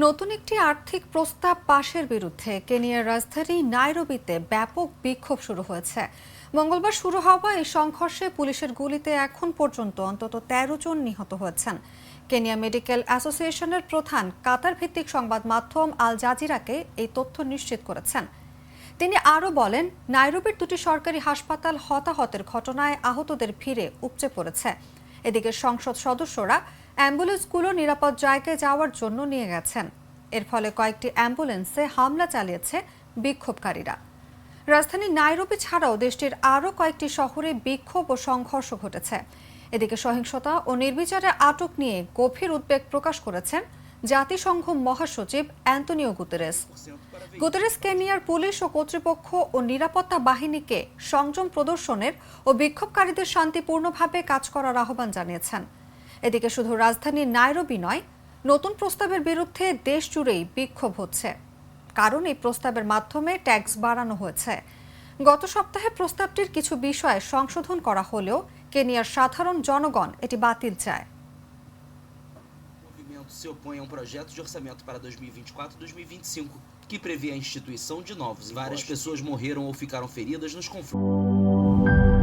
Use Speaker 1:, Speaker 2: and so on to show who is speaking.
Speaker 1: নতুন একটি আর্থিক প্রস্তাব পাশের বিরুদ্ধে কেনিয়ার রাজধানী নাইরোবিতে ব্যাপক বিক্ষোভ শুরু হয়েছে। মঙ্গলবার শুরু হওয়া এই সংঘর্ষে পুলিশের গুলিতে এখন পর্যন্ত অন্তত ১৩ জন নিহত হয়েছেন। কেনিয়া মেডিকেল অ্যাসোসিয়েশনের প্রধান কাতার ভিত্তিক সংবাদ মাধ্যম আল জাজিরাকে এই তথ্য নিশ্চিত করেছেন। তিনি আরও বলেন, নাইরোবির দুটি সরকারি হাসপাতাল হতাহতের ঘটনায় আহতদের ভিড়ে উপচে পড়েছে। এদিকে সংসদ সদস্যরা অ্যাম্বুলেন্সগুলো নিরাপদ জায়গায় যাওয়ার জন্য নিয়ে গেছেন। এর ফলে কয়েকটি অ্যাম্বুলেন্সে হামলা চালিয়েছে বিক্ষোভকারীরা। রাজধানী নাইরোবি ছাড়াও দেশটির আরও কয়েকটি শহরে বিক্ষোভ ও সংঘর্ষ ঘটেছে। এদিকে সহিংসতা ও নির্বিচারে আটক নিয়ে গভীর উদ্বেগ প্রকাশ করেছেন জাতিসংঘ মহাসচিব অ্যান্তোনিও গুতেরেস। গুতেরেস কেনিয়ার পুলিশ ও কর্তৃপক্ষ ও নিরাপত্তা বাহিনীকে সংযম প্রদর্শনের ও বিক্ষোভকারীদের শান্তিপূর্ণভাবে কাজ করার আহ্বান জানিয়েছেন। এদিকে শুধু রাজধানী নাইরোবি নয়, নতুন প্রস্তাবের বিরুদ্ধে দেশ জুড়েই বিক্ষোভ হচ্ছে। কারণ এই প্রস্তাবের মাধ্যমে ট্যাক্স বাড়ানো হয়েছে। গত সপ্তাহে প্রস্তাবটির কিছু বিষয় সংশোধন করা হলেও কেনিয়ার সাধারণ জনগণ এটি বাতিল চায়।
Speaker 2: Se opõe a projeto de orçamento para 2024-2025 que prevê a instituição de novos. Várias pessoas morreram ou ficaram feridas nos conflitos.